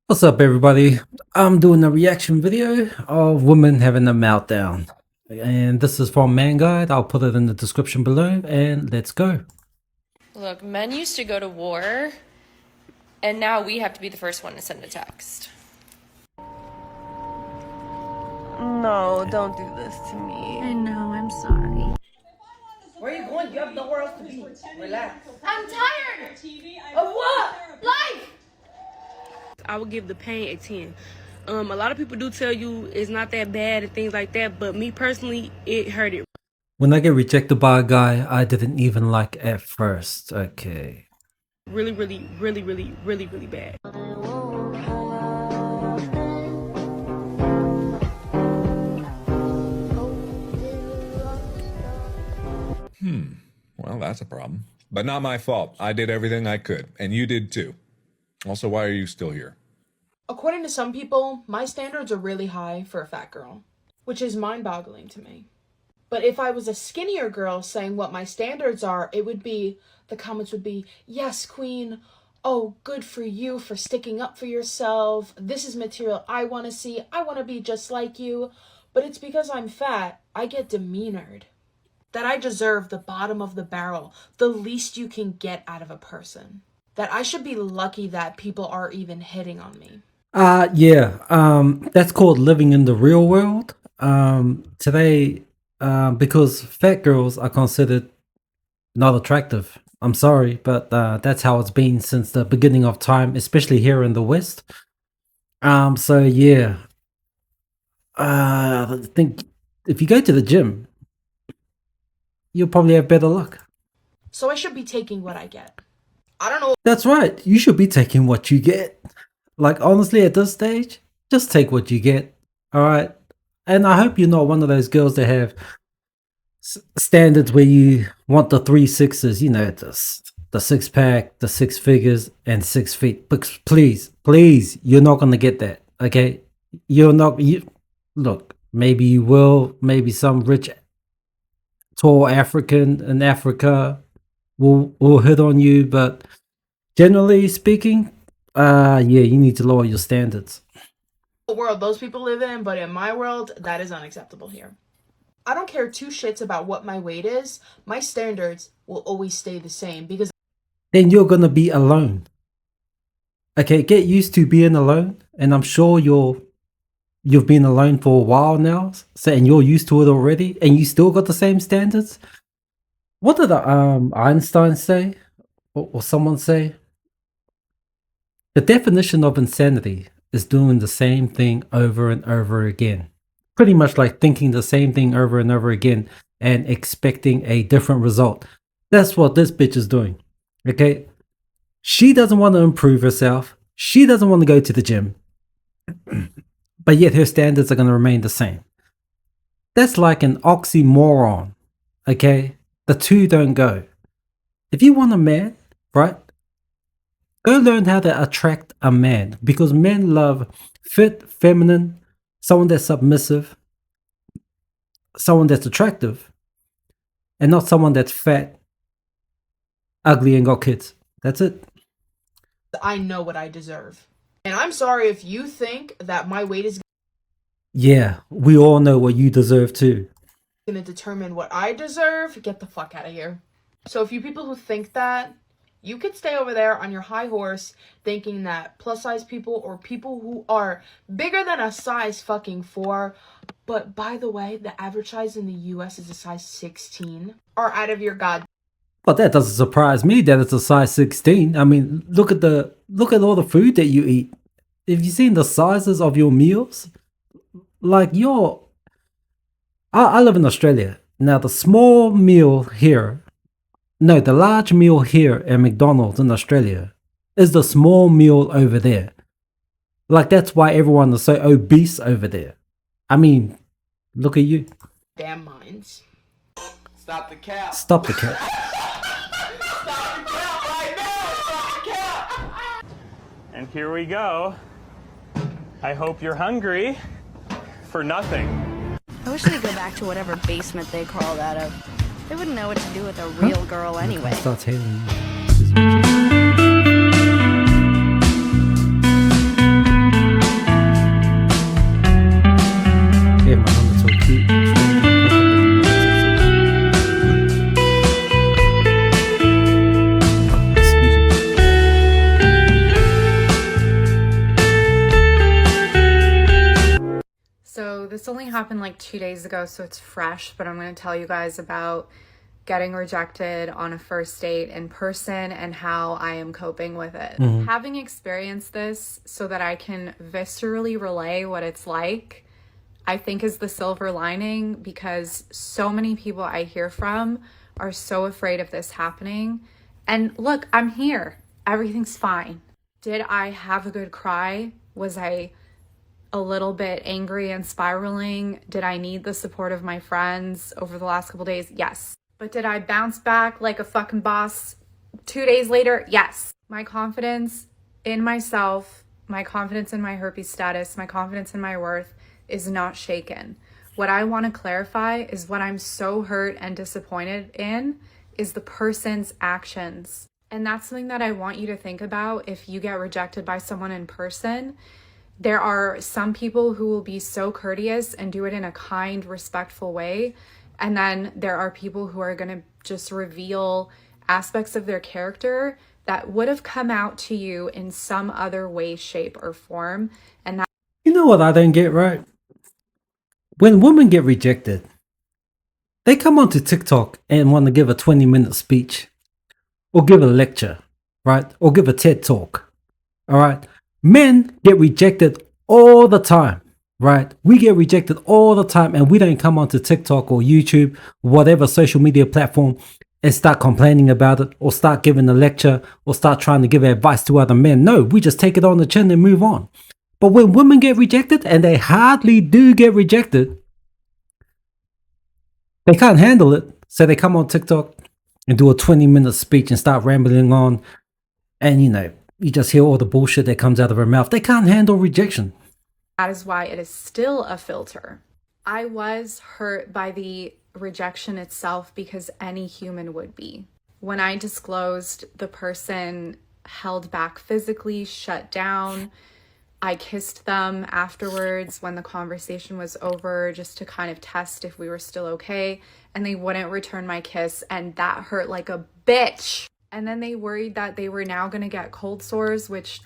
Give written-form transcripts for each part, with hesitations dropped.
What's up, everybody? I'm doing a reaction video of women having a meltdown. And this is from Man Guide. I'll put it in the description below and let's go. Look, men used to go to war, and now we have to be the first one to send a text. No, don't do this to me. I know, I'm sorry. Where are you going? You have nowhere else to be. Relax. I'm tired! Of what? Life! I would give the pain a 10. A lot of people do tell you it's not that bad and things like that, but me personally, it hurted. When I get rejected by a guy I didn't even like at first. Okay. Really bad. Well, that's a problem. But not my fault. I did everything I could, and you did too. Also, why are you still here? According to some people, my standards are really high for a fat girl, which is mind-boggling to me. But if I was a skinnier girl saying what my standards are, the comments would be, yes, queen, oh, good for you for sticking up for yourself, this is material I want to see, I want to be just like you. But it's because I'm fat, I get demeanored. That I deserve the bottom of the barrel, the least you can get out of a person. That I should be lucky that people are even hitting on me. That's called living in the real world. Today, because fat girls are considered not attractive. I'm sorry, but that's how it's been since the beginning of time, especially here in the West. I think if you go to the gym, you'll probably have better luck. So I should be taking what I get. I don't know. That's right. You should be taking what you get. Like, honestly, at this stage, just take what you get. All right. And I hope you're not one of those girls that have standards where you want the 3 6s, you know, the 6-pack, the 6 figures, and 6 feet. But please, you're not going to get that. Okay. Look, maybe you will, maybe some rich tall African in Africa will hit on you, but generally speaking, you need to lower your standards. The world those people live in, but in my world, that is unacceptable here. I don't care 2 shits about what my weight is. My standards will always stay the same because then you're gonna be alone. Okay, get used to being alone, and I'm sure you've been alone for a while now, so, and you're used to it already, and you still got the same standards. What did Einstein say, or someone say? The definition of insanity is doing the same thing over and over again. Pretty much like thinking the same thing over and over again and expecting a different result. That's what this bitch is doing. Okay? She doesn't want to improve herself. She doesn't want to go to the gym. But yet her standards are going to remain the same. That's like an oxymoron, okay? The two don't go. If you want a man, right, go learn how to attract a man, because men love fit, feminine, someone that's submissive, someone that's attractive, and not someone that's fat, ugly, and got kids. That's it. I know what I deserve. And I'm sorry if you think that my weight is Yeah, we all know what you deserve too. going to determine what I deserve. Get the fuck out of here. So if you people who think that, you could stay over there on your high horse thinking that plus size people or people who are bigger than a size fucking 4, but by the way, the average size in the US is a size 16, are out of your god. But that doesn't surprise me that it's a size 16. I mean, look at all the food that you eat. Have you seen the sizes of your meals? Like I live in Australia. Now the small meal here, no, the large meal here at McDonald's in Australia is the small meal over there. Like, that's why everyone is so obese over there. I mean, look at you. Damn minds. Stop the cap. Stop the cap. Stop the cap right now. Stop the cap. And here we go. I hope you're hungry for nothing. I wish they'd go back to whatever basement they crawled out of. They wouldn't know what to do with a real girl anyway. Start hailing you. this only happened like 2 days ago, so it's fresh, but I'm going to tell you guys about getting rejected on a first date in person and how I am coping with it. Having experienced this so that I can viscerally relay what it's like, I think is the silver lining, because so many people I hear from are so afraid of this happening. And look, I'm here. Everything's fine. Did I have a good cry? Was I a little bit angry and spiraling? Did I need the support of my friends over the last couple days? Yes. But did I bounce back like a fucking boss 2 days later? Yes. My confidence in myself, my confidence in my herpes status, my confidence in my worth is not shaken. What I want to clarify is what I'm so hurt and disappointed in is the person's actions. And that's something that I want you to think about if you get rejected by someone in person. There are some people who will be so courteous and do it in a kind, respectful way. And then there are people who are going to just reveal aspects of their character that would have come out to you in some other way, shape, or form. And that, You know what I don't get, right? When women get rejected, they come onto TikTok and want to give a 20-minute speech or give a lecture, right? Or give a TED talk, all right? Men get rejected all the time, right? We get rejected all the time, and we don't come onto TikTok or YouTube, whatever social media platform, and start complaining about it or start giving a lecture or start trying to give advice to other men. No, we just take it on the chin and move on. But when women get rejected, and they hardly do get rejected, they can't handle it. So they come on TikTok and do a 20-minute speech and start rambling on. And, you just hear all the bullshit that comes out of her mouth. They can't handle rejection. that is why it is still a filter. I was hurt by the rejection itself because any human would be. When I disclosed, the person held back physically, shut down. I kissed them afterwards when the conversation was over, just to kind of test if we were still okay. And they wouldn't return my kiss, and that hurt like a bitch. And then they worried that they were now going to get cold sores, which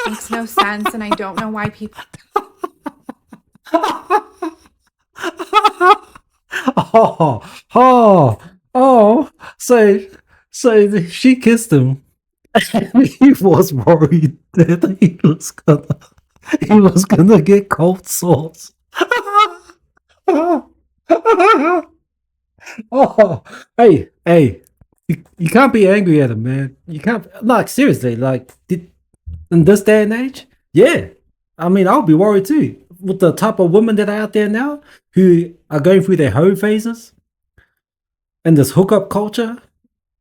makes no sense. And I don't know why people... So she kissed him. And he was worried that he was gonna get cold sores. Oh, hey, you can't be angry at him, man. You can't, like, seriously, like, in this day and age, yeah. I mean, I'll be worried too. With the type of women that are out there now who are going through their hoe phases and this hookup culture,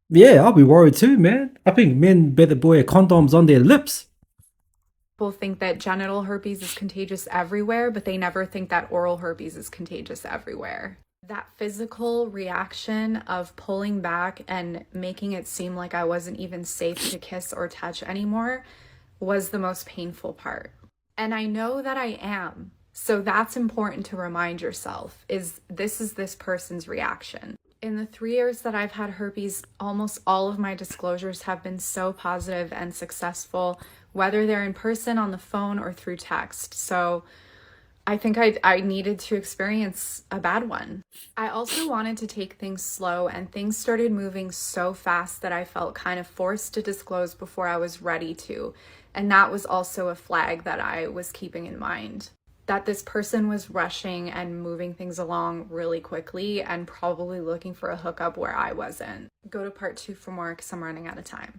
yeah, I'll be worried too, man. I think men better wear condoms on their lips. People think that genital herpes is contagious everywhere, but they never think that oral herpes is contagious everywhere. That physical reaction of pulling back and making it seem like I wasn't even safe to kiss or touch anymore was the most painful part. And I know that I am. So that's important to remind yourself, is this person's reaction. In the 3 years that I've had herpes, almost all of my disclosures have been so positive and successful, whether they're in person, on the phone, or through text. So I think I needed to experience a bad one. I also wanted to take things slow, and things started moving so fast that I felt kind of forced to disclose before I was ready to. And that was also a flag that I was keeping in mind. That this person was rushing and moving things along really quickly and probably looking for a hookup where I wasn't. Go to part 2 for more because I'm running out of time.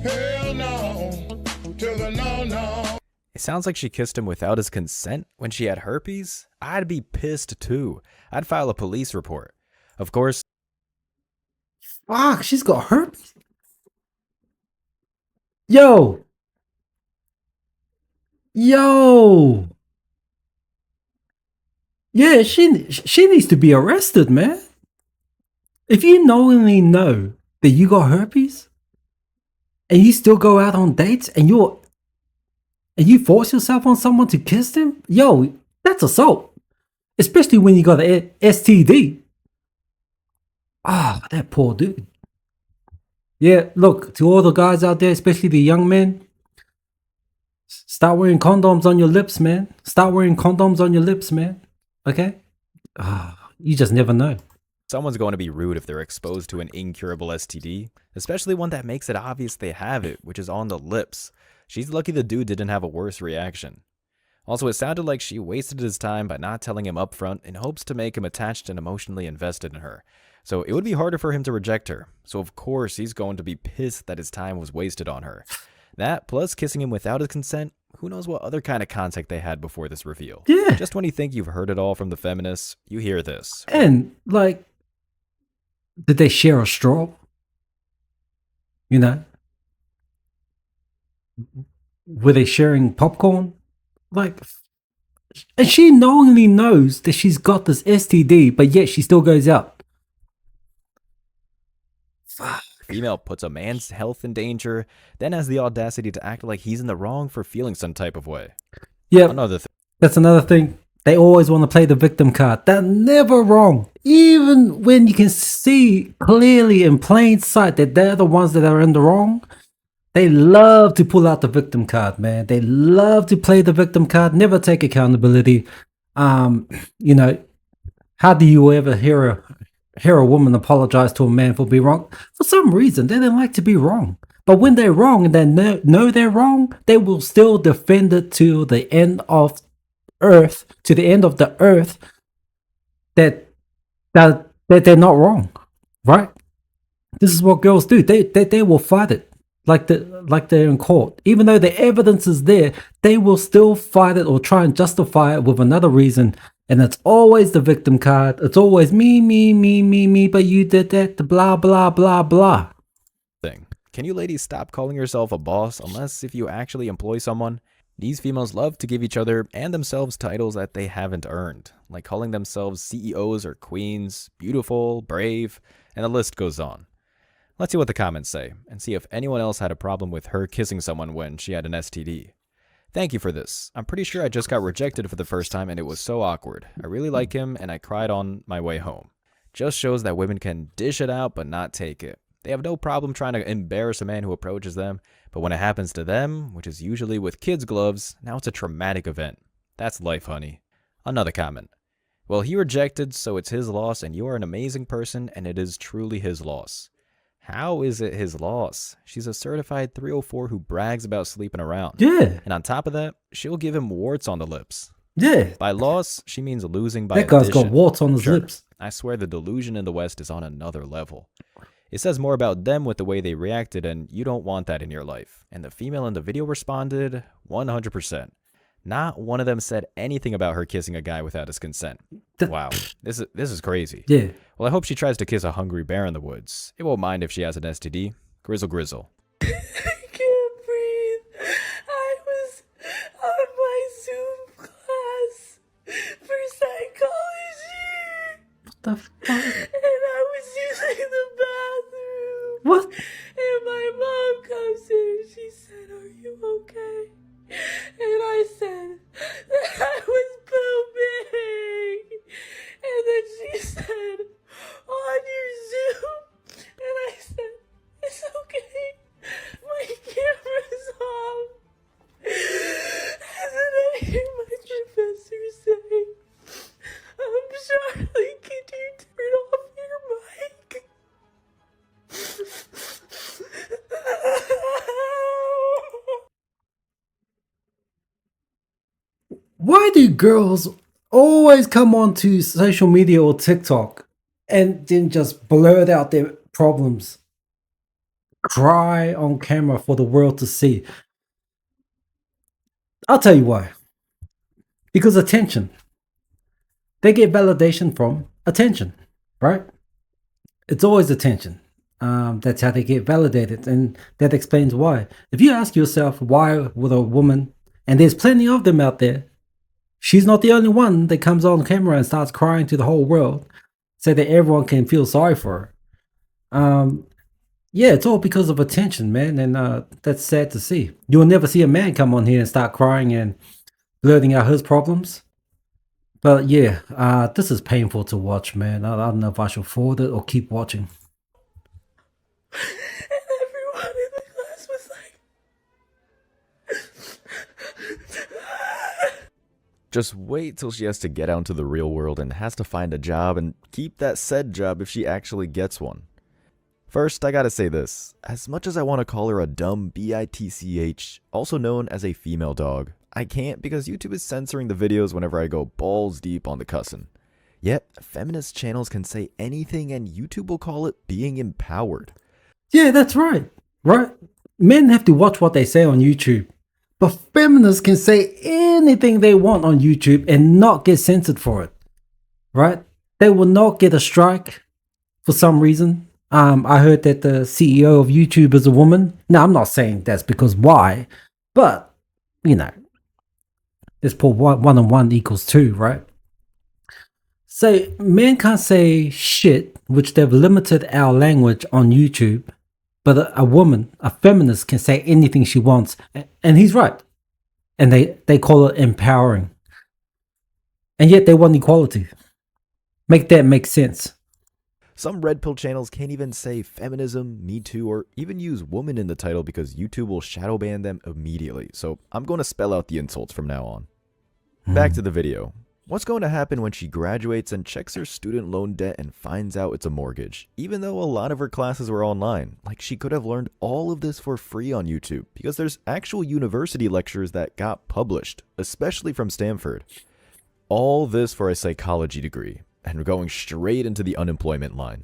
Hell no, to the no. It sounds like she kissed him without his consent when she had herpes. I'd be pissed too. I'd file a police report. Of course. Fuck, she's got herpes. Yo. Yeah, she needs to be arrested, man. If you knowingly know that you got herpes and you still go out on dates and you force yourself on someone to kiss them, yo, that's assault. Especially when you got an STD. Ah, that poor dude. Yeah, look, to all the guys out there, especially the young men, Start wearing condoms on your lips, man. Start wearing condoms on your lips, man. Okay? You just never know. Someone's going to be rude if they're exposed to an incurable STD, especially one that makes it obvious they have it, which is on the lips. She's lucky the dude didn't have a worse reaction. Also, it sounded like she wasted his time by not telling him up front in hopes to make him attached and emotionally invested in her. So it would be harder for him to reject her. So of course he's going to be pissed that his time was wasted on her. That, plus kissing him without his consent, who knows what other kind of contact they had before this reveal. Yeah. Just when you think you've heard it all from the feminists, you hear this. And, like, did they share a straw? You know? Were they sharing popcorn? Like, and she knowingly knows that she's got this STD, but yet she still goes out. Female puts a man's health in danger, then has the audacity to act like he's in the wrong for feeling some type of way. Yeah, Another thing. that's another thing. They always want to play the victim card. They're never wrong. Even when you can see clearly in plain sight that they're the ones that are in the wrong, they love to pull out the victim card, man. They love to play the victim card, never take accountability. You know, how do you ever hear a woman apologize to a man for being wrong? For some reason, they don't like to be wrong. But when they're wrong and they know they're wrong, they will still defend it to the end of earth, to the end of the earth, that they're not wrong, right? This is what girls do. They will fight it like they're in court. Even though the evidence is there, they will still fight it or try and justify it with another reason. And it's always the victim card. It's always me, but you did that, blah, blah, blah, blah. Can you ladies stop calling yourself a boss unless if you actually employ someone? These females love to give each other and themselves titles that they haven't earned, like calling themselves CEOs or queens, beautiful, brave, and the list goes on. Let's see what the comments say, and see if anyone else had a problem with her kissing someone when she had an STD. Thank you for this. I'm pretty sure I just got rejected for the first time and it was so awkward. I really like him and I cried on my way home. Just shows that women can dish it out but not take it. They have no problem trying to embarrass a man who approaches them, but when it happens to them, which is usually with kids' gloves, now it's a traumatic event. That's life, honey. Another comment. Well, he rejected, so it's his loss, and you are an amazing person, and it is truly his loss. How is it his loss? She's a certified 304 who brags about sleeping around. Yeah. And on top of that, she'll give him warts on the lips. Yeah. By loss, she means losing by that guy's addition. got warts on his Sure. lips. I swear the delusion in the West is on another level. It says more about them with the way they reacted, and you don't want that in your life. And the female in the video responded 100%. Not one of them said anything about her kissing a guy without his consent. Wow, this is crazy. Yeah. Well, I hope she tries to kiss a hungry bear in the woods. It won't mind if she has an STD. Grizzle grizzle. I can't breathe. I was on my Zoom class for psychology. What the fuck? And I was using the bathroom. What? And my mom comes in and she said, "Are you okay?" And I said that I was pooping. And then she said, "On your Zoom?" And I said, "It's okay. My camera's off." And then I hear my professor say, "Charlie, can you turn off your mic?" Why do girls always come onto social media or TikTok and then just blurt out their problems? Cry on camera for the world to see. I'll tell you why. Because attention. They get validation from attention, right? It's always attention. That's how they get validated, and that explains why. If you ask yourself why would a woman, and there's plenty of them out there, she's not the only one that comes on camera and starts crying to the whole world so that everyone can feel sorry for her. Yeah, it's all because of attention, man, and that's sad to see. You'll never see a man come on here and start crying and blurting out his problems. But yeah, this is painful to watch, man. I don't know if I should forward it or keep watching. And everyone in the class was like, Just wait till she has to get out into the real world and has to find a job and keep that said job if she actually gets one. First, I gotta say this. As much as I want to call her a dumb bitch, also known as a female dog, I can't because YouTube is censoring the videos whenever I go balls deep on the cussing. Yet, feminist channels can say anything and YouTube will call it being empowered. Yeah, that's right. Right? Men have to watch what they say on YouTube. But feminists can say anything they want on YouTube and not get censored for it. Right? They will not get a strike for some reason. I heard that the CEO of YouTube is a woman. Now, I'm not saying that's because why, but, you know, let's put one and one equals two, right? So men can't say shit, which they've limited our language on YouTube, but a woman, a feminist, can say anything she wants, and he's right. And they call it empowering. And yet they want equality. Make that make sense. Some red pill channels can't even say feminism, Me Too, or even use woman in the title because YouTube will shadow ban them immediately. So I'm going to spell out the insults from now on. Back to the video. What's going to happen when she graduates and checks her student loan debt and finds out it's a mortgage? Even though a lot of her classes were online, like she could have learned all of this for free on YouTube because there's actual university lectures that got published, especially from Stanford. All this for a psychology degree and going straight into the unemployment line.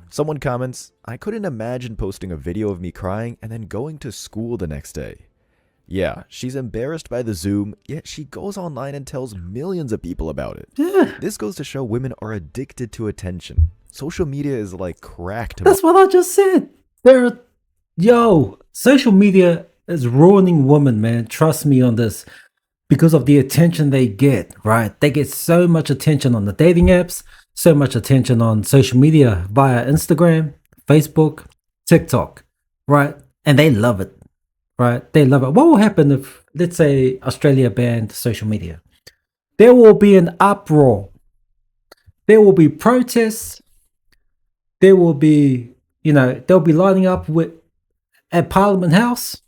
Someone comments, I couldn't imagine posting a video of me crying and then going to school the next day. Yeah, she's embarrassed by the Zoom, yet she goes online and tells millions of people about it. Yeah. This goes to show women are addicted to attention. Social media is like crack to That's what I just said. Social media is ruining women, man. Trust me on this. Because of the attention they get, right? They get so much attention on the dating apps, so much attention on social media via Instagram, Facebook, TikTok, right? And they love it, right? They love it. What will happen if, let's say, Australia banned social media? There will be an uproar. There will be protests. There will be, they'll be lining up at Parliament House.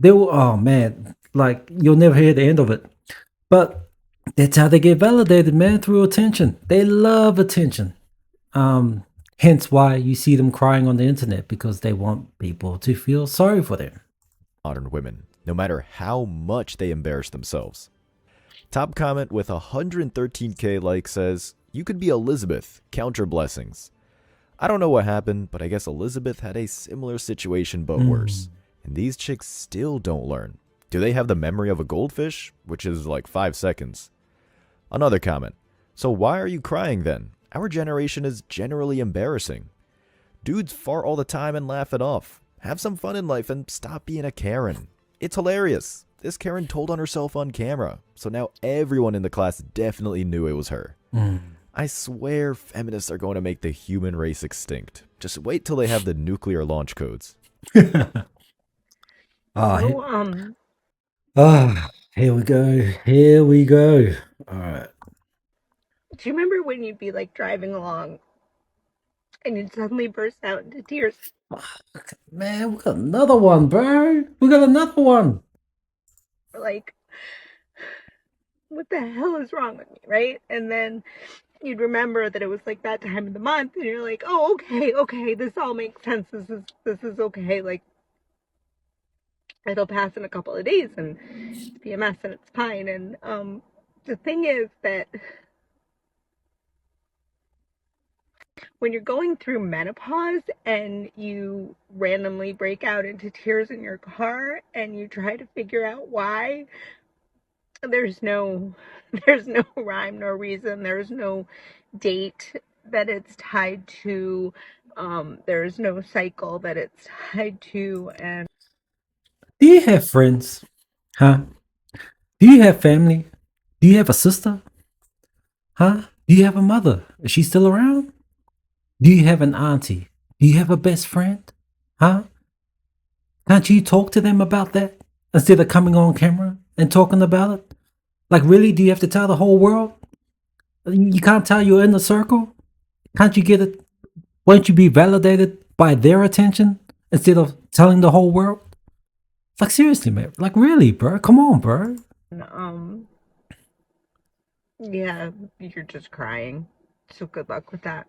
Oh man, like you'll never hear the end of it. But that's how they get validated, man, through attention. They love attention. Hence why you see them crying on the internet, because they want people to feel sorry for them. Modern women, no matter how much they embarrass themselves. Top comment with 113k likes says, you could be Elizabeth, count your blessings. I don't know what happened, but I guess Elizabeth had a similar situation but worse. And these chicks still don't learn. Do they have the memory of a goldfish? Which is like 5 seconds. Another comment. So why are you crying then? Our generation is generally embarrassing. Dudes fart all the time and laugh it off. Have some fun in life and stop being a Karen. It's hilarious. This Karen told on herself on camera. So now everyone in the class definitely knew it was her. I swear feminists are going to make the human race extinct. Just wait till they have the nuclear launch codes. Here we go. Here we go. All right. Do you remember when you'd be like driving along and you'd suddenly burst out into tears? Man, we got another one, bro. We got another one. Like, what the hell is wrong with me, right? And then you'd remember that it was like that time of the month, and you're like, oh, okay, this all makes sense. This is okay. Like, it'll pass in a couple of days and be a mess, and it's fine. And the thing is that when you're going through menopause and you randomly break out into tears in your car and you try to figure out why, there's no rhyme, no reason, there's no date that it's tied to, there's no cycle that it's tied to. And do you have friends? Huh? Do you have family? Do you have a sister? Huh? Do you have a mother? Is she still around? Do you have an auntie? Do you have a best friend? Huh? Can't you talk to them about that instead of coming on camera and talking about it? Like, really? Do you have to tell the whole world? You can't tell your inner circle? Can't you get it? Won't you be validated by their attention instead of telling the whole world? Like, seriously, man. Like, really, bro? Come on, bro. Um, yeah, you're just crying. So good luck with that.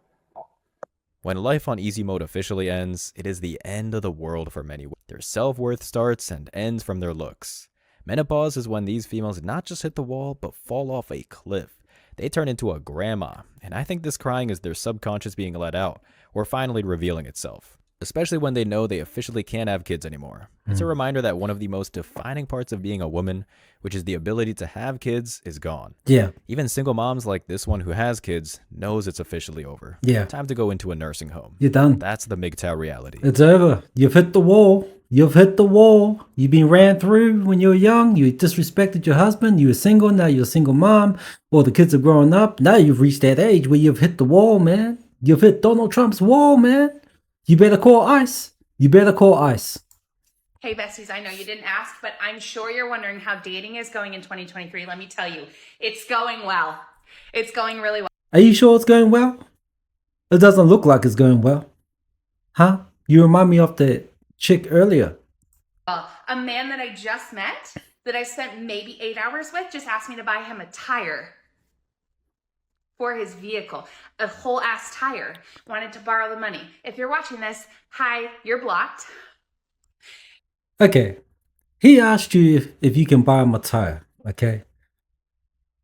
When life on easy mode officially ends, it is the end of the world for many. Their self-worth starts and ends from their looks. Menopause is when these females not just hit the wall, but fall off a cliff. They turn into a grandma, and I think this crying is their subconscious being let out, or finally revealing itself. Especially when they know they officially can't have kids anymore. It's a reminder that one of the most defining parts of being a woman, which is the ability to have kids, is gone. Yeah. Even single moms like this one who has kids knows it's officially over. Yeah. Time to go into a nursing home. You're done. That's the MGTOW reality. It's over. You've hit the wall. You've hit the wall. You've been ran through when you were young. You disrespected your husband. You were single. Now you're a single mom. Or the kids are growing up. Now you've reached that age where you've hit the wall, man. You've hit Donald Trump's wall, man. You better call ICE. You better call ICE. Hey, besties, I know you didn't ask, but I'm sure you're wondering how dating is going in 2023. Let me tell you, it's going well. It's going really well. Are you sure it's going well? It doesn't look like it's going well. Huh? You remind me of the chick earlier. A man that I just met, that I spent maybe 8 hours with, just asked me to buy him a tire for his vehicle. A whole ass tire. Wanted to borrow the money. If you're watching this, hi, you're blocked. Okay. He asked you if you can buy him a tire. Okay.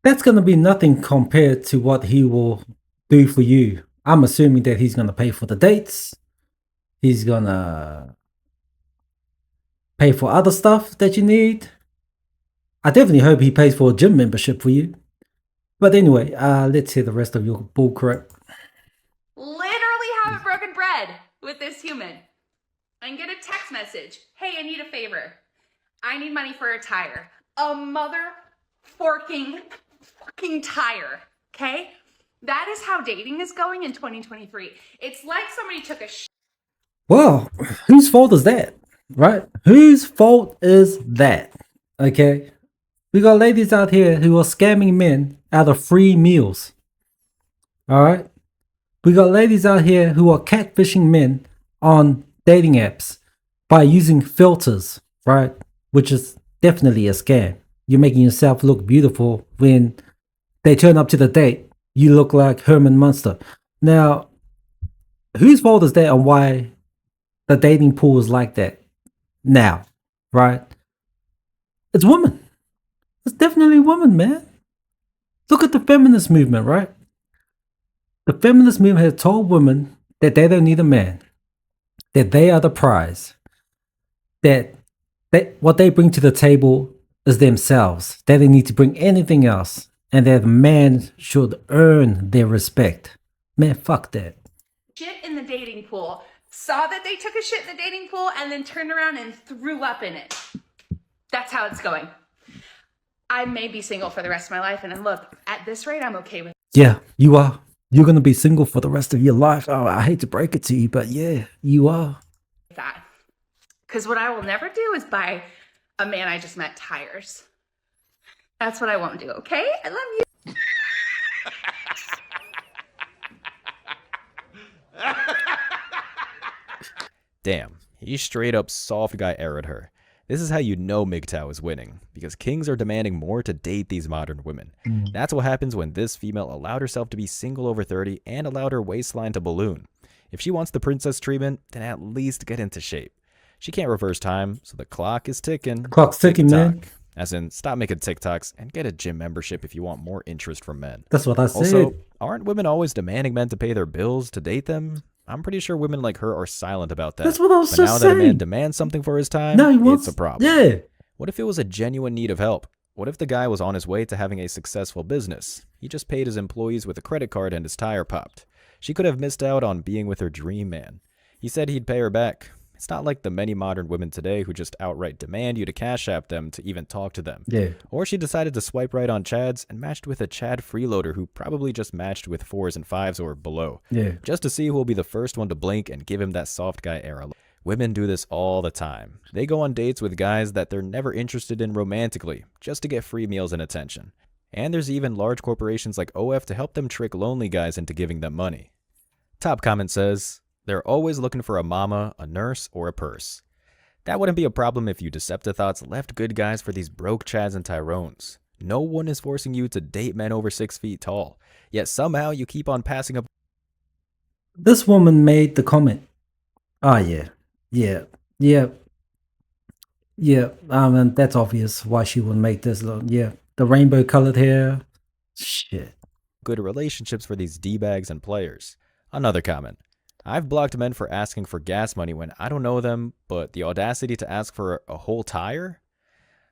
That's going to be nothing compared to what he will do for you. I'm assuming that he's going to pay for the dates. He's going to pay for other stuff that you need. I definitely hope he pays for a gym membership for you. But anyway, let's hear the rest of your bullcrap. Literally haven't broken bread with this human. And get a text message. Hey, I need a favor. I need money for a tire. A fucking tire. Okay? That is how dating is going in 2023. It's like somebody took a Well, whose fault is that? Right? Whose fault is that? Okay? We got ladies out here who are scamming men out of free meals. Alright? We got ladies out here who are catfishing men on dating apps by using filters, right? Which is definitely a scam. You're making yourself look beautiful when they turn up to the date. You look like Herman Munster. Now, whose fault is that and why the dating pool is like that now, right? It's women. It's definitely women, man. Look at the feminist movement, right? The feminist movement has told women that they don't need a man, that they are the prize, that what they bring to the table is themselves. They don't need to bring anything else, and that a man should earn their respect. Man, fuck that. shit in the dating pool, saw that they took a shit in the dating pool, and then turned around and threw up in it. That's how it's going. I may be single for the rest of my life, and look, at this rate, I'm okay with it. Yeah, you are. You're going to be single for the rest of your life. Oh, I hate to break it to you, but yeah, you are. That. Because what I will never do is buy a man I just met tires. That's what I won't do, okay? I love you. Damn, he straight up soft guy errored her. This is how you know MGTOW is winning, because kings are demanding more to date these modern women. That's what happens when this female allowed herself to be single over 30 and allowed her waistline to balloon. If she wants the princess treatment, then at least get into shape. She can't reverse time, so the clock is ticking. Clock's ticking, man. As in, stop making TikToks and get a gym membership if you want more interest from men. That's what I said. Also, aren't women always demanding men to pay their bills to date them? I'm pretty sure women like her are silent about that. That's what I was but just now saying. that a man demands something for his time, No, he wants, it's a problem. Yeah. What if it was a genuine need of help? What if the guy was on his way to having a successful business? He just paid his employees with a credit card and his tire popped. She could have missed out on being with her dream man. He said he'd pay her back. It's not like the many modern women today who just outright demand you to cash app them to even talk to them. Yeah. Or she decided to swipe right on Chads and matched with a Chad freeloader who probably just matched with 4s and 5s or below. Yeah. Just to see who will be the first one to blink and give him that soft guy era. Women do this all the time. They go on dates with guys that they're never interested in romantically, just to get free meals and attention. And there's even large corporations like OF to help them trick lonely guys into giving them money. Top comment says, they're always looking for a mama, a nurse, or a purse. That wouldn't be a problem if you Deceptive Thoughts left good guys for these broke Chads and Tyrones. No one is forcing you to date men over 6 feet tall, yet somehow you keep on passing up. This woman made the comment. Oh, yeah. Yeah. Yeah. Yeah. And that's obvious why she would make this. Yeah. The rainbow colored hair. Shit. Good relationships for these D-bags and players. Another comment. I've blocked men for asking for gas money when I don't know them, but the audacity to ask for a whole tire?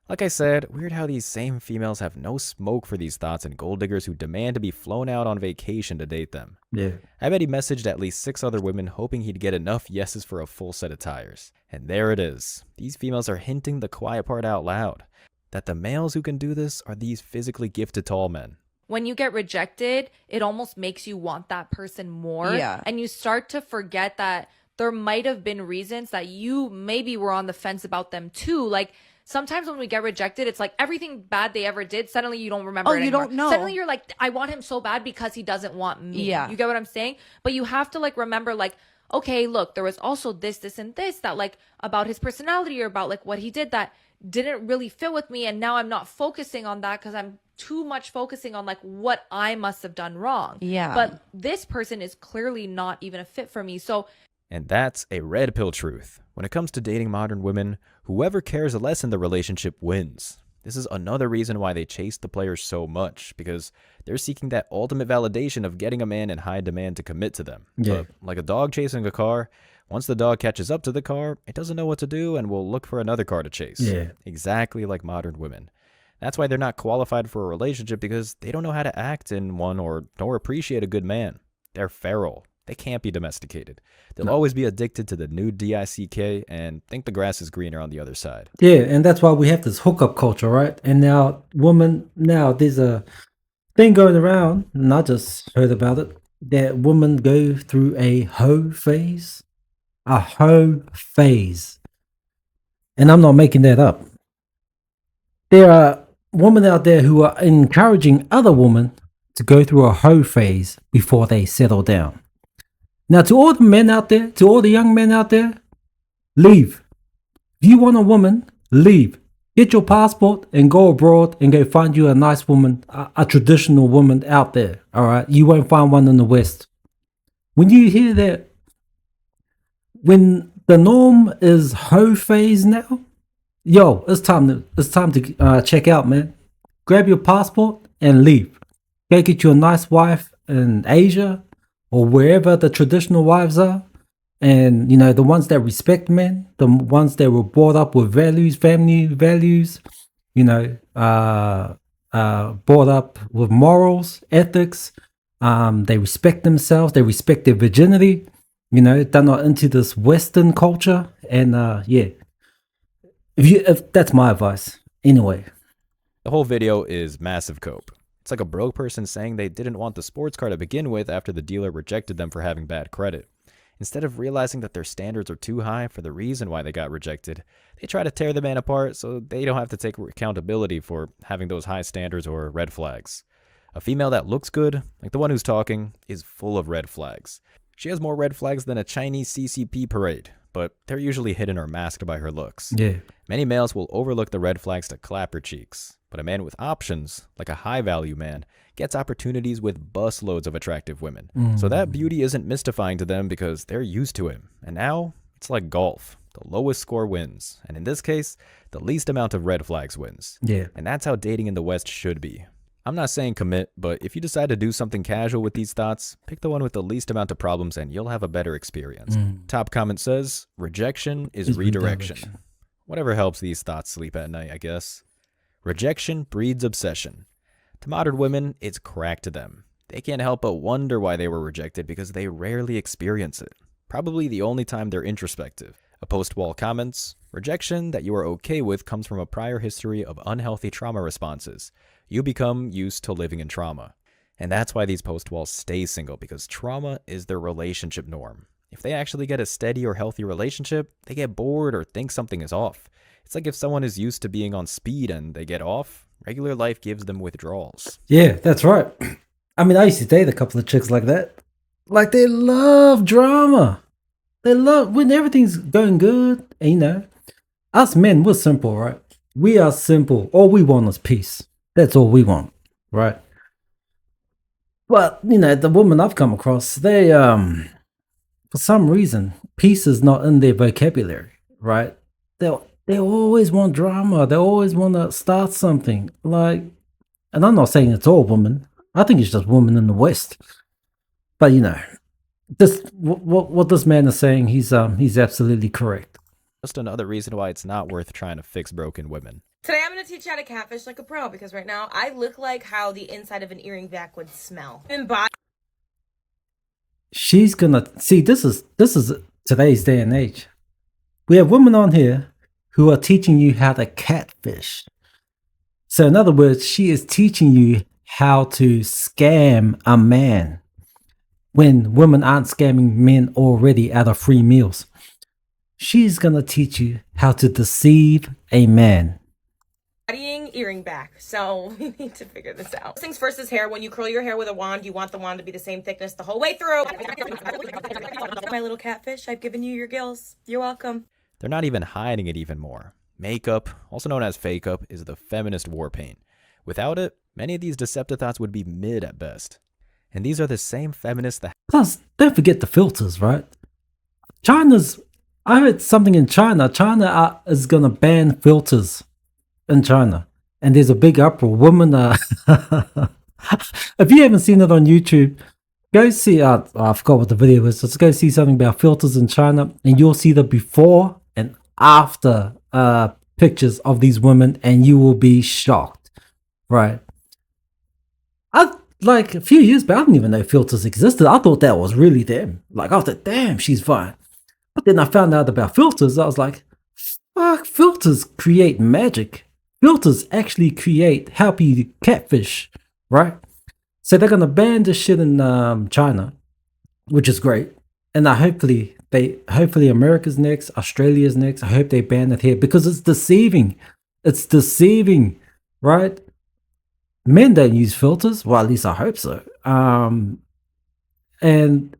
Like I said, weird how these same females have no smoke for these thoughts and gold diggers who demand to be flown out on vacation to date them. Yeah. I bet he messaged at least 6 other women hoping he'd get enough yeses for a full set of tires. And there it is. These females are hinting the quiet part out loud. That the males who can do this are these physically gifted tall men. When you get rejected, it almost makes you want that person more. Yeah. And you start to forget that there might have been reasons that you maybe were on the fence about them too. Like, sometimes when we get rejected, it's like everything bad they ever did, suddenly you don't remember it anymore. Don't know. Suddenly you're like, I want him so bad because he doesn't want me. Yeah. You get what I'm saying? But you have to like remember like, okay, look, there was also this, and this that like about his personality or about like what he did that didn't really fit with me. And now I'm not focusing on that because I'm too much focusing on like what I must have done wrong. Yeah. But this person is clearly not even a fit for me. So And that's a red pill truth. When it comes to dating modern women, whoever cares less in the relationship wins. This is another reason why they chase the players so much, because they're seeking that ultimate validation of getting a man in high demand to commit to them. Yeah. But like a dog chasing a car, once the dog catches up to the car, it doesn't know what to do and will look for another car to chase. Yeah. Exactly like modern women. That's why they're not qualified for a relationship, because they don't know how to act in one or nor appreciate a good man. They're feral. They can't be domesticated. They'll always be addicted to the new DICK and think the grass is greener on the other side. Yeah, and that's why we have this hookup culture, right? And now there's a thing going around, and I just heard about it, that women go through a hoe phase. A hoe phase. And I'm not making that up. There are women out there who are encouraging other women to go through a hoe phase before they settle down. Now, to all the men out there, to all the young men out there, leave. If you want a woman, leave. Get your passport and go abroad and go find you a nice woman, a traditional woman out there. All right, you won't find one in the West. When you hear that, when the norm is hoe phase now, yo, it's time to check out, man. Grab your passport and leave. Go get you a nice wife in Asia or wherever the traditional wives are. And, you know, the ones that respect men, the ones that were brought up with values, family values, you know, brought up with morals, ethics. They respect themselves. They respect their virginity. You know, they're not into this Western culture. And, yeah, if that's my advice. Anyway. The whole video is massive cope. It's like a broke person saying they didn't want the sports car to begin with after the dealer rejected them for having bad credit. Instead of realizing that their standards are too high for the reason why they got rejected, they try to tear the man apart so they don't have to take accountability for having those high standards or red flags. A female that looks good, like the one who's talking, is full of red flags. She has more red flags than a Chinese CCP parade, but they're usually hidden or masked by her looks. Yeah. Many males will overlook the red flags to clap her cheeks, but a man with options, like a high-value man, gets opportunities with busloads of attractive women. So that beauty isn't mystifying to them because they're used to him. And now, it's like golf. The lowest score wins. And in this case, the least amount of red flags wins. Yeah. And that's how dating in the West should be. I'm not saying commit, but if you decide to do something casual with these thoughts, pick the one with the least amount of problems and you'll have a better experience. Top comment says, rejection is redirection. Whatever helps these thoughts sleep at night, I guess. Rejection breeds obsession. To modern women, it's crack to them. They can't help but wonder why they were rejected because they rarely experience it. Probably the only time they're introspective. A post-wall comments, rejection that you are okay with comes from a prior history of unhealthy trauma responses. You become used to living in trauma. And that's why these post-walls stay single, because trauma is their relationship norm. If they actually get a steady or healthy relationship, they get bored or think something is off. It's like if someone is used to being on speed and they get off, regular life gives them withdrawals. Yeah, that's right. I mean, I used to date a couple of chicks like that. Like, they love drama. They love when everything's going good, and, you know, Us men, we're simple, right? We are simple. All we want is peace. That's all we want, right? But the women I've come across, they for some reason, peace is not in their vocabulary, right? They always want drama. They always want to start something. Like, and I'm not saying it's all women. I think it's just women in the West. But this what this man is saying, he's absolutely correct. Just another reason why it's not worth trying to fix broken women. Today I'm going to teach you how to catfish like a pro, because right now I look like how the inside of an earring back would smell. She's gonna see, this is today's day and age. We have women on here who are teaching you how to catfish. So in other words, she is teaching you how to scam a man when women aren't scamming men already out of free meals. She's gonna teach you how to deceive a man. Earring back, so we need to figure this out. First things first is hair. When you curl your hair with a wand, you want the wand to be the same thickness the whole way through. My little catfish, I've given you your gills. You're welcome. They're not even hiding it even more. Makeup, also known as fake up, is the feminist war paint. Without it, many of these Decepticons would be mid at best. And these are the same feminists that... Plus, don't forget the filters, right? I heard something in China. China is gonna ban filters in China. And there's a big uproar. Women are... If you haven't seen it on YouTube, go see... I forgot what the video is. Let's go see something about filters in China. And you'll see the before and after pictures of these women. And you will be shocked. Right? Like a few years back, I didn't even know filters existed. I thought that was really them. Like, I thought, damn, she's fine. But then I found out about filters. I was like, fuck, filters create magic. Filters actually help you catfish, right? So they're gonna ban this shit in China, which is great. And hopefully America's next, Australia's next. I hope they ban it here because it's deceiving. It's deceiving, right? Men don't use filters. Well, at least I hope so. And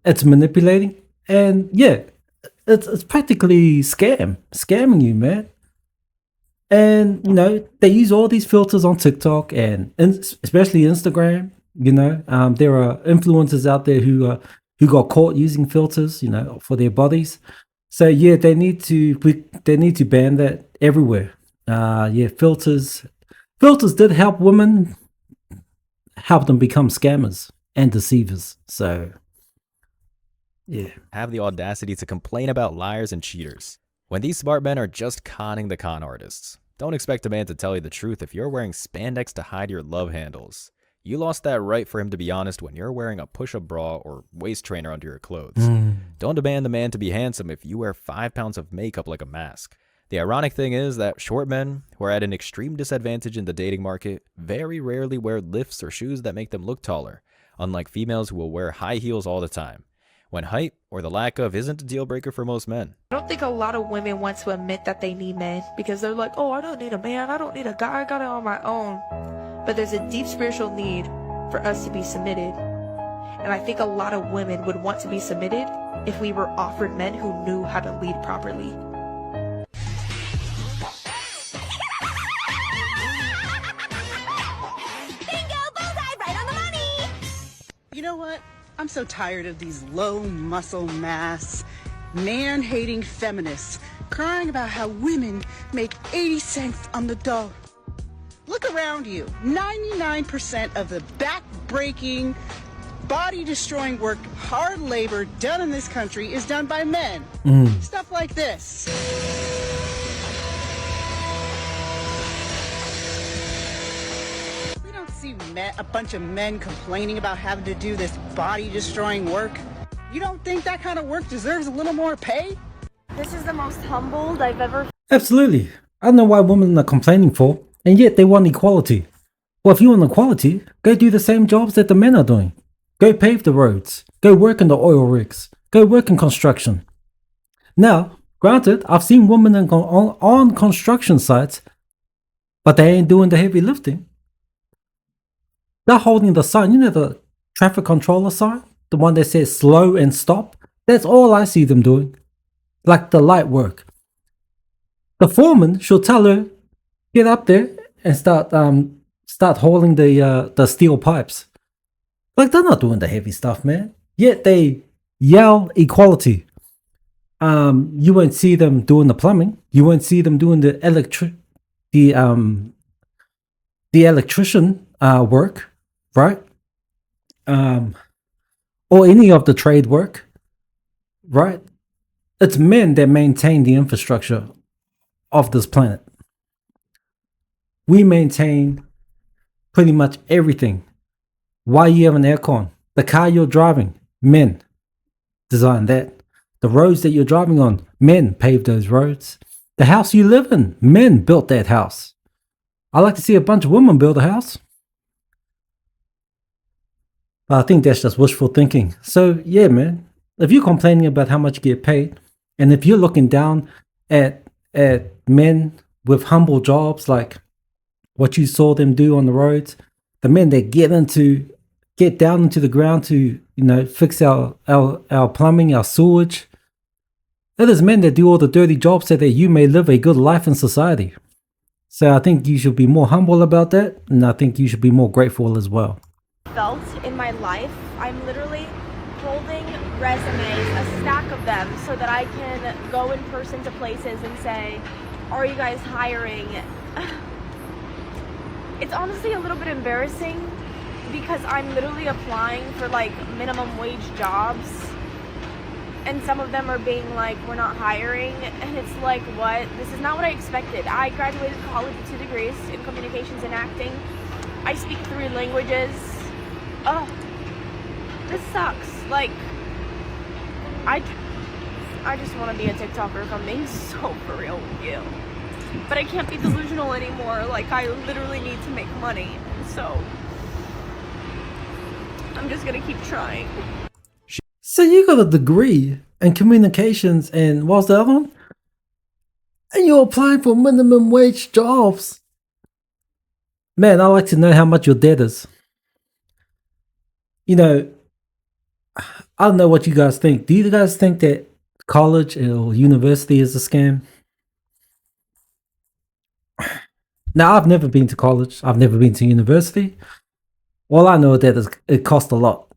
it's manipulating. And yeah, it's practically scamming you, man. And they use all these filters on TikTok and especially Instagram. There are influencers out there who got caught using filters, for their bodies. So yeah, they need to ban that everywhere. Filters did help women, help them become scammers and deceivers. So yeah, have the audacity to complain about liars and cheaters when these smart men are just conning the con artists. Don't expect a man to tell you the truth if you're wearing spandex to hide your love handles. You lost that right for him to be honest when you're wearing a push-up bra or waist trainer under your clothes. Don't demand the man to be handsome if you wear 5 pounds of makeup like a mask. The ironic thing is that short men, who are at an extreme disadvantage in the dating market, very rarely wear lifts or shoes that make them look taller, unlike females who will wear high heels all the time, when height, or the lack of, isn't a deal breaker for most men. I don't think a lot of women want to admit that they need men because they're like, oh, I don't need a man, I don't need a guy, I got it on my own. But there's a deep spiritual need for us to be submitted. And I think a lot of women would want to be submitted if we were offered men who knew how to lead properly. You know what? I'm so tired of these low muscle mass, man-hating feminists crying about how women make 80 cents on the dollar. Look around you. 99% of the back-breaking, body-destroying work, hard labor done in this country is done by men. Stuff like this. See a bunch of men complaining about having to do this body-destroying work. You don't think that kind of work deserves a little more pay? This is the most humbled I've ever... Absolutely. I don't know why women are complaining for, and yet they want equality. Well, if you want equality, go do the same jobs that the men are doing. Go pave the roads. Go work in the oil rigs. Go work in construction. Now, granted, I've seen women on construction sites, but they ain't doing the heavy lifting. They're holding the sign, the traffic controller sign, the one that says slow and stop. That's all I see them doing, like the light work. the foreman should tell her, get up there and start hauling the steel pipes. Like, they're not doing the heavy stuff, man. Yet they yell equality. You won't see them doing the plumbing. You won't see them doing the electrician work, right? Or any of the trade work, right? It's men that maintain the infrastructure of this planet. We maintain pretty much everything. Why you have an aircon? The car you're driving, men designed that. The roads that you're driving on, men paved those roads. The house you live in, men built that house. I like to see a bunch of women build a house. But I think that's just wishful thinking. So yeah, man, if you're complaining about how much you get paid, and if you're looking down at men with humble jobs like what you saw them do on the roads, the men that get down into the ground to, fix our plumbing, our sewage. It is men that do all the dirty jobs so that you may live a good life in society. So I think you should be more humble about that, and I think you should be more grateful as well. Felt in my life, I'm literally holding resumes, a stack of them, so that I can go in person to places and say, are you guys hiring? It's honestly a little bit embarrassing because I'm literally applying for like minimum wage jobs, and some of them are being like, we're not hiring, and it's like, what? This is not what I expected. I graduated college with 2 degrees in communications and acting. I speak 3 languages. Oh, this sucks. Like, I just want to be a TikToker, if I'm being so for real with you. But I can't be delusional anymore. Like, I literally need to make money. So, I'm just gonna keep trying. So you got a degree in communications and what's the other one? And you're applying for minimum wage jobs. Man, I'd like to know how much your debt is. I don't know what you guys think. Do you guys think that college or university is a scam? Now, I've never been to college. I've never been to university. All I know is that it costs a lot.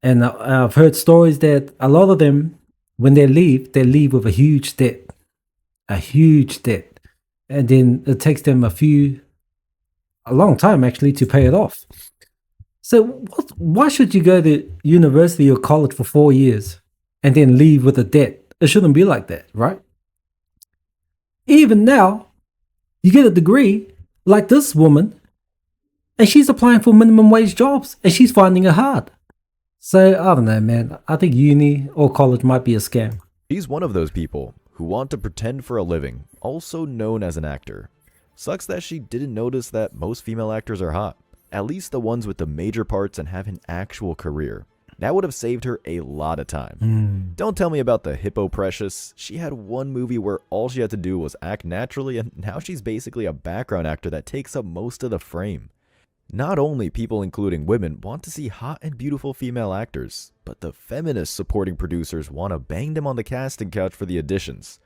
And I've heard stories that a lot of them, when they leave with a huge debt. A huge debt. And then it takes them a long time actually to pay it off. So why should you go to university or college for 4 years and then leave with a debt? It shouldn't be like that, right? Even now, you get a degree like this woman, and she's applying for minimum wage jobs, and she's finding it hard. So, I don't know, man. I think uni or college might be a scam. She's one of those people who want to pretend for a living, also known as an actor. Sucks that she didn't notice that most female actors are hot. At least the ones with the major parts and have an actual career. That would have saved her a lot of time. Don't tell me about the Hippo Precious. She had one movie where all she had to do was act naturally, and now she's basically a background actor that takes up most of the frame. Not only people, including women, want to see hot and beautiful female actors, but the feminist supporting producers want to bang them on the casting couch for the auditions.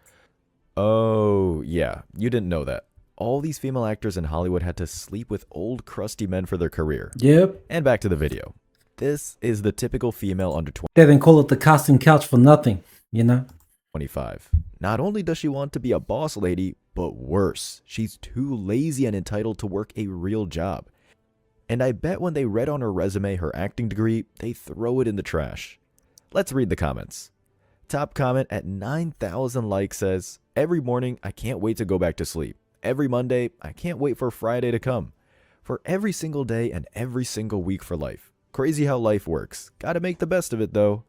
Oh, yeah, you didn't know that. All these female actors in Hollywood had to sleep with old crusty men for their career. Yep. And back to the video. This is the typical female under 20. They didn't call it the casting couch for nothing, 25. Not only does she want to be a boss lady, but worse, she's too lazy and entitled to work a real job. And I bet when they read on her resume her acting degree, they throw it in the trash. Let's read the comments. Top comment at 9,000 likes says, every morning I can't wait to go back to sleep. Every Monday, I can't wait for Friday to come. For every single day and every single week for life. Crazy how life works. Gotta make the best of it though.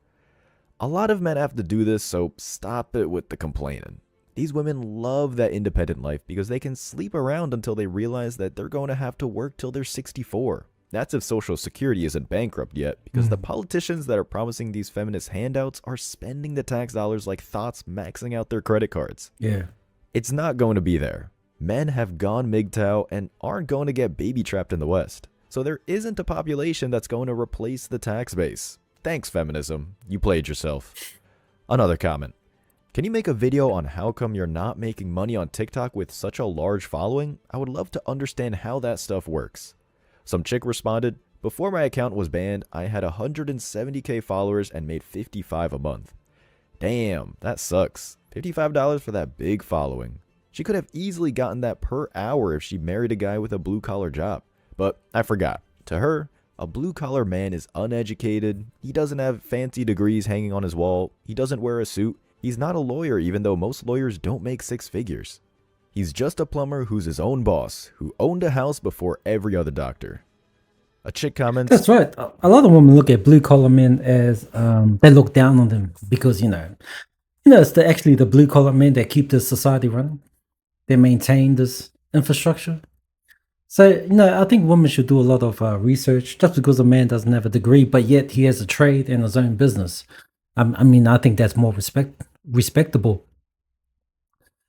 A lot of men have to do this, so stop it with the complaining. These women love that independent life because they can sleep around until they realize that they're going to have to work till they're 64. That's if Social Security isn't bankrupt yet, because the politicians that are promising these feminist handouts are spending the tax dollars like thoughts maxing out their credit cards. Yeah. It's not going to be there. Men have gone MGTOW and aren't going to get baby trapped in the West. So there isn't a population that's going to replace the tax base. Thanks, feminism. You played yourself. Another comment. Can you make a video on how come you're not making money on TikTok with such a large following? I would love to understand how that stuff works. Some chick responded, before my account was banned, I had 170k followers and made $55 a month. Damn, that sucks. $55 for that big following. She could have easily gotten that per hour if she married a guy with a blue-collar job. But I forgot. To her, a blue-collar man is uneducated, he doesn't have fancy degrees hanging on his wall, he doesn't wear a suit, he's not a lawyer even though most lawyers don't make six figures. He's just a plumber who's his own boss, who owned a house before every other doctor. A chick comments, That's right. A lot of women look at blue collar men as they look down on them because it's actually the blue collar men that keep this society running. They maintain this infrastructure. So I think women should do a lot of research. Just because a man doesn't have a degree, but yet he has a trade and his own business, I think that's more respectable.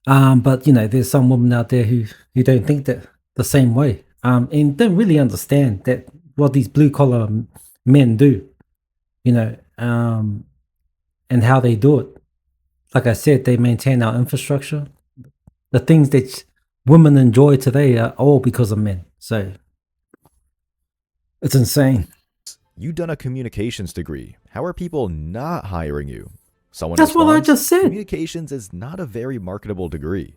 But there's some women out there who don't think that the same way, and don't really understand that what these blue collar men do, and how they do it. Like I said, they maintain our infrastructure. The things that women enjoy today are all because of men. So it's insane. you done a communications degree. How are people not hiring you? Someone That's what I responds, just said. Communications is not a very marketable degree.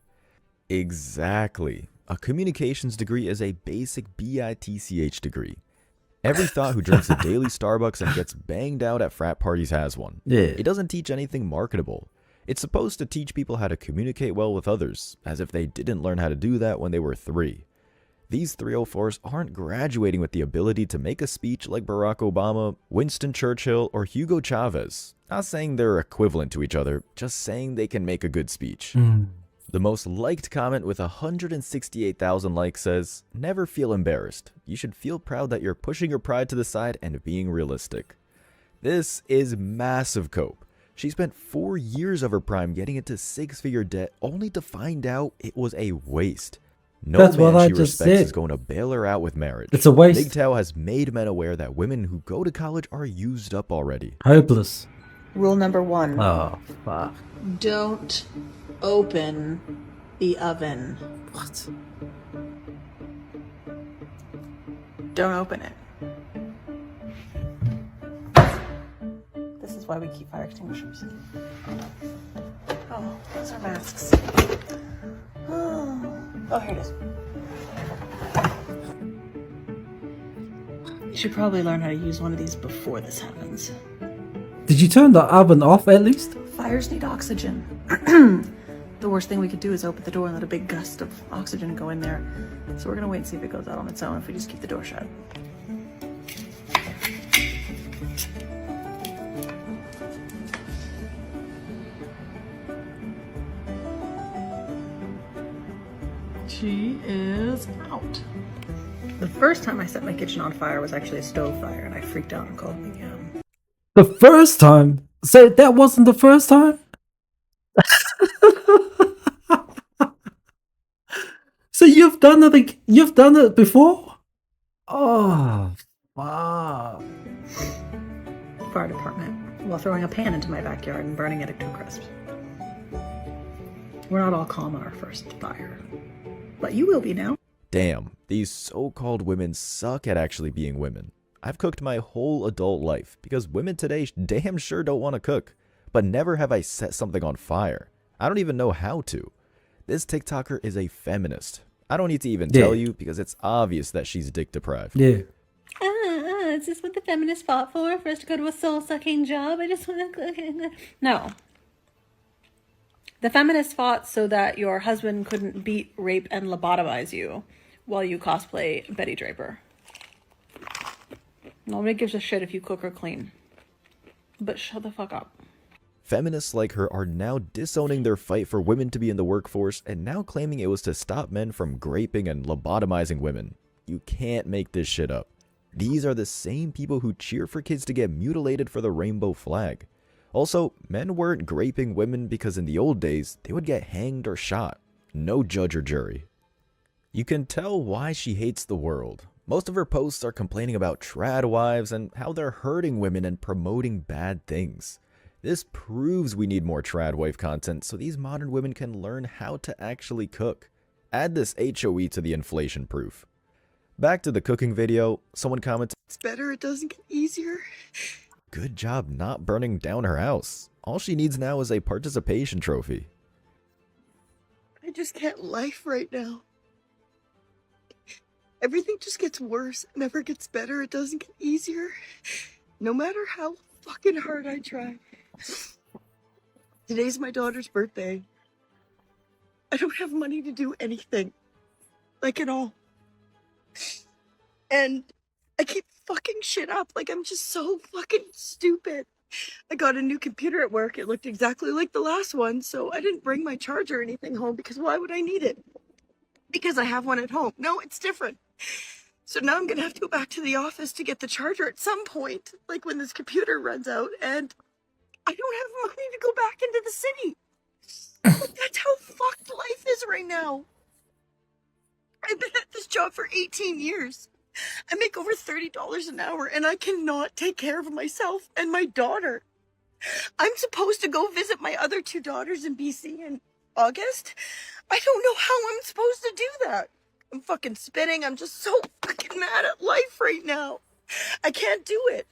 Exactly. A communications degree is a basic BITCH degree. Every thought who drinks a daily Starbucks and gets banged out at frat parties has one. Yeah. It doesn't teach anything marketable. It's supposed to teach people how to communicate well with others, as if they didn't learn how to do that when they were 3. These 304s aren't graduating with the ability to make a speech like Barack Obama, Winston Churchill, or Hugo Chavez. Not saying they're equivalent to each other, just saying they can make a good speech. The most liked comment with 168,000 likes says, "Never feel embarrassed. You should feel proud that you're pushing your pride to the side and being realistic." This is massive cope. She spent 4 years of her prime getting into 6-figure debt only to find out it was a waste. No That's man what I she just respects said. is going to bail her out with marriage. It's a waste. Big Tao has made men aware that women who go to college are used up already. Hopeless. Rule number 1. Oh, fuck. Don't open the oven. What? Don't open it. This is why we keep fire extinguishers. Oh, those are masks. Oh, here it is. You should probably learn how to use one of these before this happens. Did you turn the oven off at least? Fires need oxygen. The worst thing we could do is open the door and let a big gust of oxygen go in there. So we're gonna wait and see if it goes out on its own if we just keep the door shut. She is out. The first time I set my kitchen on fire was actually a stove fire, and I freaked out and called The first time? So that wasn't the first time? So you've done it before? Oh, wow. fire department while throwing a pan into my backyard and burning it to a crisp. We're not all calm on our first fire, but you will be now. Damn, these so-called women suck at actually being women. I've cooked my whole adult life because women today damn sure don't want to cook, but never have I set something on fire. I don't even know how to. This TikToker is a feminist. I don't need to even tell you because it's obvious that she's dick deprived. Yeah. Is this what the feminists fought for? For us to go to a soul-sucking job? I just want to... No. The feminists fought so that your husband couldn't beat, rape, and lobotomize you while you cosplay Betty Draper. Nobody gives a shit if you cook or clean. But shut the fuck up. Feminists like her are now disowning their fight for women to be in the workforce and now claiming it was to stop men from graping and lobotomizing women. You can't make this shit up. These are the same people who cheer for kids to get mutilated for the rainbow flag. Also, men weren't graping women because in the old days, they would get hanged or shot. No judge or jury. You can tell why she hates the world. Most of her posts are complaining about trad wives and how they're hurting women and promoting bad things. This proves we need more trad wife content so these modern women can learn how to actually cook. Add this HOE to the inflation proof. Back to the cooking video, someone commented, It's better, it doesn't get easier. "Good job not burning down her house. All she needs now is a participation trophy." I just can't life right now. Everything just gets worse. It never gets better. It doesn't get easier. No matter how fucking hard I try. Today's my daughter's birthday. I don't have money to do anything. Like at all. And I keep fucking shit up. Like I'm just so fucking stupid. I got a new computer at work. It looked exactly like the last one, so I didn't bring my charger or anything home because why would I need it? Because I have one at home. No, it's different. So now I'm gonna have to go back to the office to get the charger at some point, like when this computer runs out, and I don't have money to go back into the city. Like, that's how fucked life is right now. I've been at this job for 18 years. I make over $30 an hour, and I cannot take care of myself and my daughter. I'm supposed to go visit my other two daughters in BC in August. I don't know how I'm supposed to do that. I'm fucking spinning. I'm just so fucking mad at life right now. I can't do it.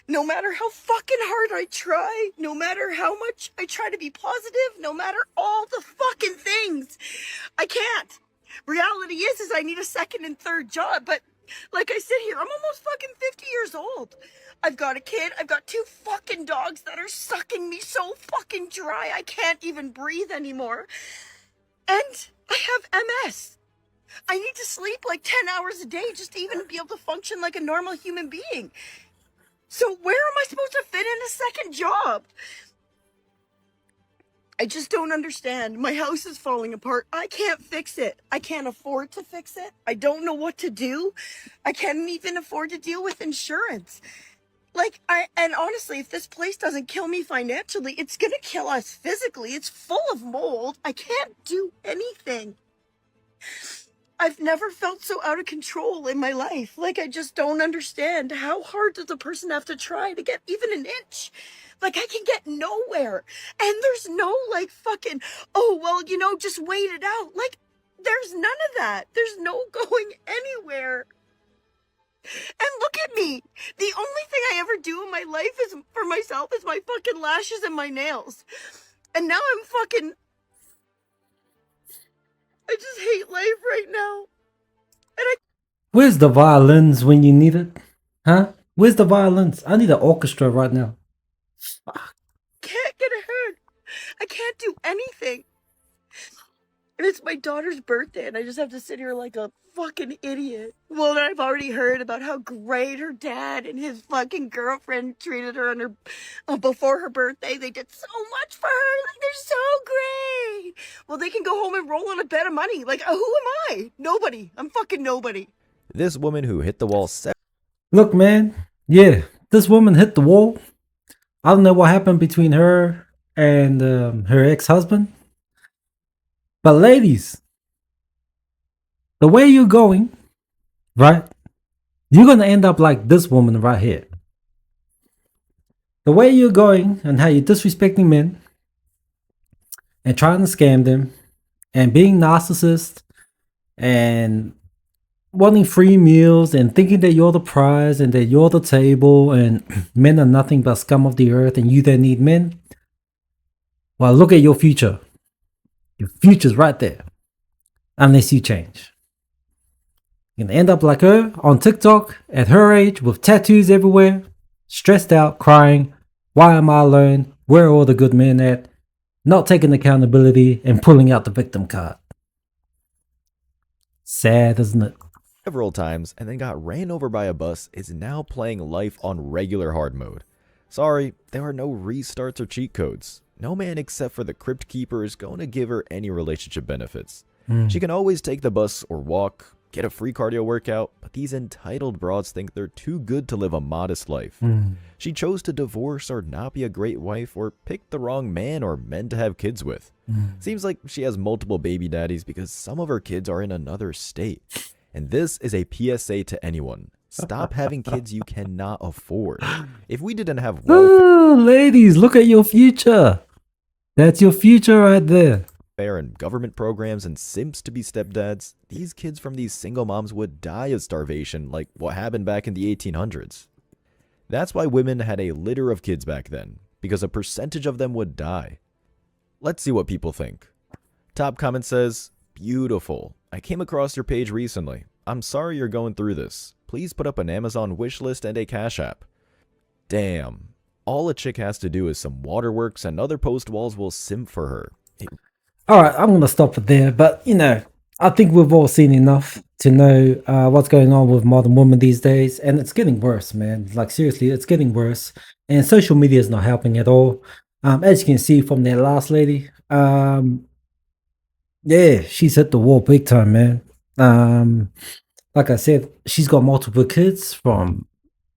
No matter how fucking hard I try, no matter how much I try to be positive, no matter all the fucking things, I can't. Reality is I need a second and third job, but like I sit here, I'm almost fucking 50 years old. I've got a kid, I've got two fucking dogs that are sucking me so fucking dry I can't even breathe anymore. And I have MS. I need to sleep like 10 hours a day just to even be able to function like a normal human being. So where am I supposed to fit in a second job? I just don't understand. My house is falling apart. I can't fix it. I can't afford to fix it. I don't know what to do. I can't even afford to deal with insurance. And honestly, if this place doesn't kill me financially, it's gonna kill us physically. It's full of mold. I can't do anything. I've never felt so out of control in my life. Like, I just don't understand. How hard does a person have to try to get even an inch? Like, I can get nowhere. And there's no, like, fucking, oh, well, just wait it out. Like, there's none of that. There's no going anywhere. And look at me. The only thing I ever do in my life is for myself is my fucking lashes and my nails. And now I'm fucking... I just hate life right now. And Where's the violins when you need it? Huh? Where's the violins? I need an orchestra right now. can't get ahead. I can't do anything. And it's my daughter's birthday, and I just have to sit here like a fucking idiot. Well, I've already heard about how great her dad and his fucking girlfriend treated her on her before her birthday. They did so much for her. Like, they're so great. Well, they can go home and roll in a bed of money. Like, who am I? Nobody. I'm fucking nobody. This woman who hit the wall Look, man. Yeah, this woman hit the wall. I don't know what happened between her and her ex-husband. But ladies, the way you're going, right? You're going to end up like this woman right here. The way you're going and how you're disrespecting men and trying to scam them and being narcissist and wanting free meals and thinking that you're the prize and that you're the table and men are nothing but scum of the earth and you then need men. Well, look at your future. Your future's right there. Unless you change. You're gonna end up like her on TikTok at her age with tattoos everywhere, stressed out, crying, why am I alone? Where are all the good men at? Not taking accountability and pulling out the victim card. Sad, isn't it? several times and then got ran over by a bus is now playing life on regular hard mode. Sorry, there are no restarts or cheat codes. No man except for the Crypt Keeper is going to give her any relationship benefits. She can always take the bus or walk, get a free cardio workout, but these entitled broads think they're too good to live a modest life. She chose to divorce or not be a great wife or pick the wrong man or men to have kids with. Seems like she has multiple baby daddies because some of her kids are in another state. And this is a PSA to anyone. Stop having kids you cannot afford. If we didn't have welfare Oh, ladies, look at your future. That's your future right there. and government programs and simps to be stepdads, these kids from these single moms would die of starvation like what happened back in the 1800s. That's why women had a litter of kids back then, because a percentage of them would die. Let's see what people think. Top comment says, "Beautiful. I came across your page recently. I'm sorry you're going through this. Please put up an Amazon wish list and a Cash App." Damn. All a chick has to do is some waterworks and other post walls will simp for her. All right, I'm going to stop it there. But, I think we've all seen enough to know what's going on with modern women these days. And it's getting worse, man. Like, seriously, it's getting worse. And social media is not helping at all. As you can see from that last lady, yeah, she's hit the wall big time, man. Like I said, she's got multiple kids from,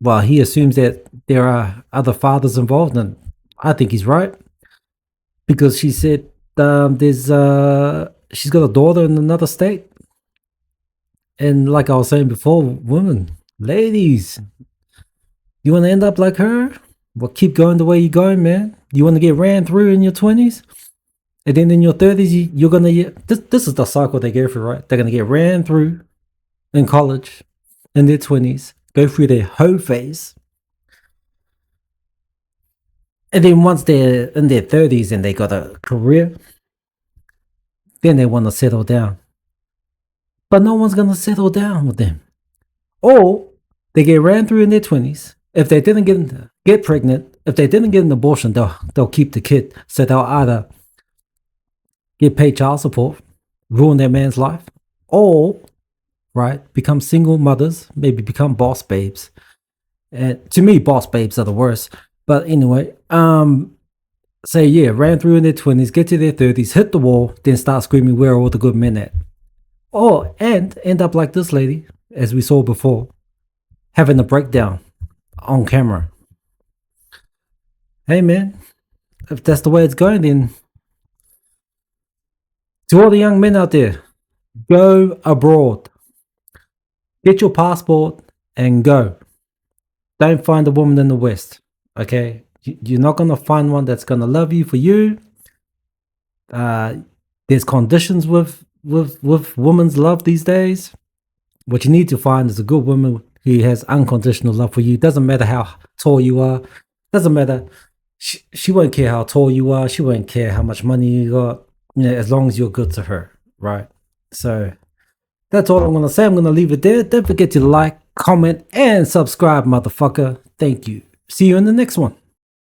well, he assumes that there are other fathers involved. And I think he's right. Because she said she's got a daughter in another state. And like I was saying before, women, ladies, you want to end up like her? Well, keep going the way you're going, man. You want to get ran through in your 20s? And then in your 30s, you're going to this is the cycle they go through, right? They're going to get ran through in college, in their 20s, go through their hoe phase. And then once they're in their 30s and they got a career, then they want to settle down. But no one's going to settle down with them. Or they get ran through in their 20s. If they didn't get pregnant, if they didn't get an abortion, they'll keep the kid. So they'll either get paid child support, ruin their man's life, or, right, become single mothers, maybe become boss babes. And to me, boss babes are the worst. But anyway, say, yeah, ran through in their 20s, get to their 30s, hit the wall, then start screaming, "Where are all the good men at?" Or, and end up like this lady, as we saw before, having a breakdown on camera. Hey, man, if that's the way it's going, then to all the young men out there, go abroad. Get your passport and go. Don't find a woman in the West, okay? You're not going to find one that's going to love you for you. There's conditions with women's love these days. What you need to find is a good woman who has unconditional love for you. Doesn't matter how tall you are. Doesn't matter. She won't care how tall you are. She won't care how much money you got. As long as you're good to her, right? So that's all I'm going to say. I'm going to leave it there. Don't forget to like, comment, and subscribe, motherfucker. Thank you. See you in the next one.